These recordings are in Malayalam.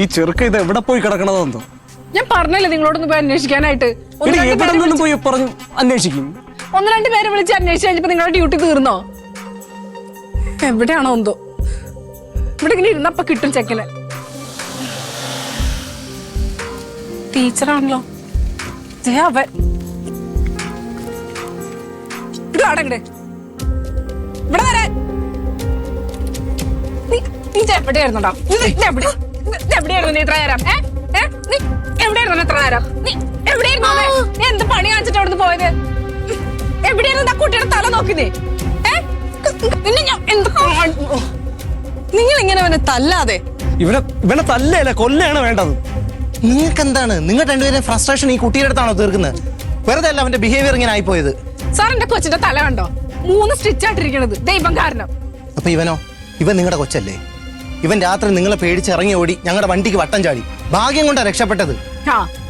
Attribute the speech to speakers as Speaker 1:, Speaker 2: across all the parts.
Speaker 1: ഈ ചെറുക്ക ഇത് എവിടെ പോയി കിടക്കണതെന്തോ?
Speaker 2: ഞാൻ പറഞ്ഞല്ലേ നിങ്ങളോടൊന്ന് പോയി അന്വേഷിക്കാനായിട്ട്.
Speaker 1: എവിടെ നിന്നും പോയി പറഞ്ഞു അന്വേഷിക്കും.
Speaker 2: 1-2 പേരെ വിളിച്ച് അന്വേഷിച്ച് കഴിഞ്ഞപ്പോ നിങ്ങളുടെ ഡ്യൂട്ടി തീർന്നോ? എവിടെയാണോ എന്തോ. ഇവിടെ ഇങ്ങനെ ഇരുന്നപ്പോ കിട്ടും ചെക്കന്. ടീച്ചറാണല്ലോ അവൻ. ഇത് ആടങ്ങടെ ഇവിടെ വരാൻ. നീ എവിടെയായിരുന്നോടാ? എവിടെയായിരുന്നു നീ ഇത്ര നേരം? നീ എവിടെയായിരുന്നു ഇത്ര നേരം? നീ എവിടെയായിരുന്നു? നീ എന്ത് പണി കാണിച്ചിട്ട് അവിടുന്ന് പോയത്? എവിടെയായിരുന്നു ആ കുട്ടിയുടെ തല നോക്കുന്നേ?
Speaker 3: നിങ്ങൾ ഇങ്ങനെ അവനെ തല്ലാതെ.
Speaker 1: ഇവനെ തല്ലല്ല, കൊല്ലാണ് വേണ്ടത്.
Speaker 4: നിങ്ങൾക്ക് എന്താണ്? നിങ്ങൾ രണ്ടുപേരും ഫ്രസ്ട്രേഷൻ ഈ കുട്ടിയുടെ അടുത്താണോ തീർക്കുന്നത്? വെറുതെ അല്ല അവന്റെ ബിഹേവിയർ ഇങ്ങനെ ആയിപ്പോയത്.
Speaker 2: സാർ എന്റെ കൊച്ചിന്റെ തല കണ്ടോ? 3 സ്റ്റിച്ച് ആയിട്ടിരിക്കണത് ദൈവം കാരണം.
Speaker 4: അപ്പൊ ഇവനോ? ഇവൻ നിങ്ങളുടെ കൊച്ചല്ലേ? ഇവൻ രാത്രി നിങ്ങളെ പേടിച്ച് ഇറങ്ങി ഓടി ഞങ്ങളുടെ വണ്ടിക്ക് വട്ടം ചാടി. ഭാഗ്യം കൊണ്ടാ രക്ഷപ്പെട്ടത്.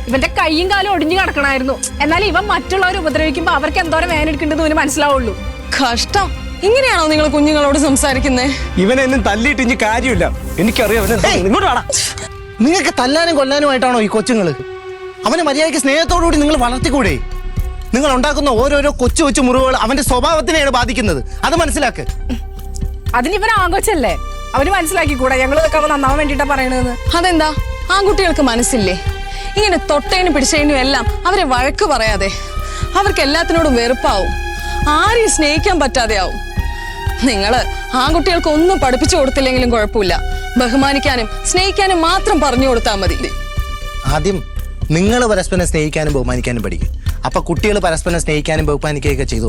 Speaker 2: ഇവന്റെ കൈയും കാലും ഒടിഞ്ഞു കിടക്കണായിരുന്നു. എന്നാൽ ഇവൻ മറ്റുള്ളവരെ ഉപദ്രവിക്കുമ്പോ അവർക്ക് എന്തോരം വേനെടുക്കേണ്ടത് ഇവന് മനസ്സിലാവുള്ളൂ.
Speaker 3: കഷ്ടം. ഇങ്ങനെയാണോ നിങ്ങൾ കുഞ്ഞുങ്ങളോട് സംസാരിക്കുന്നേ?
Speaker 1: ഇവനെ എന്നും തല്ലിയിട്ട് ഇനി കാര്യമില്ല. എനിക്കറിയാം. ഇങ്ങോട്ട് വേണം.
Speaker 4: നിങ്ങൾക്ക് തല്ലാനും കൊല്ലാനുമായിട്ടാണോ ഈ കൊച്ചുങ്ങള്? അവനെ മര്യാദയ്ക്ക് സ്നേഹത്തോടുകൂടി നിങ്ങൾ വളർത്തിക്കൂടെ? നിങ്ങൾ ഉണ്ടാക്കുന്ന ഓരോരോ കൊച്ചു കൊച്ചു മുറിവുകൾ അവന്റെ സ്വഭാവത്തിനെയാണ് ബാധിക്കുന്നത്. അത് മനസ്സിലാക്ക്.
Speaker 2: അതിന് ഇവൻ ആഘോഷല്ലേ? അവന് മനസ്സിലാക്കിക്കൂടെ ഞങ്ങളൊക്കെ അവൻ നന്നാവാൻ വേണ്ടിട്ടാ പറയണതെന്ന്?
Speaker 3: അതെന്താ ആൺകുട്ടികൾക്ക് മനസ്സില്ലേ? ഇങ്ങനെ തൊട്ടേനും പിടിച്ചതിനും എല്ലാം അവരെ വഴക്ക് പറയാതെ അവർക്ക് എല്ലാത്തിനോടും വെറുപ്പാവും. ആരെയും സ്നേഹിക്കാൻ പറ്റാതെ ആവും. നിങ്ങള് ആൺകുട്ടികൾക്ക് ഒന്നും പഠിപ്പിച്ചു കൊടുത്തില്ലെങ്കിലും കുഴപ്പമില്ല. ബഹുമാനിക്കാനും സ്നേഹിക്കാനും മാത്രം പറഞ്ഞു കൊടുത്താൽ മതി.
Speaker 4: ആദ്യം നിങ്ങൾ പരസ്പരം സ്നേഹിക്കാനും ബഹുമാനിക്കാനും പഠിക്കും. അപ്പൊ കുട്ടികൾ പരസ്പരം സ്നേഹിക്കാനും ബഹുമാനിക്കുകയൊക്കെ ചെയ്തു.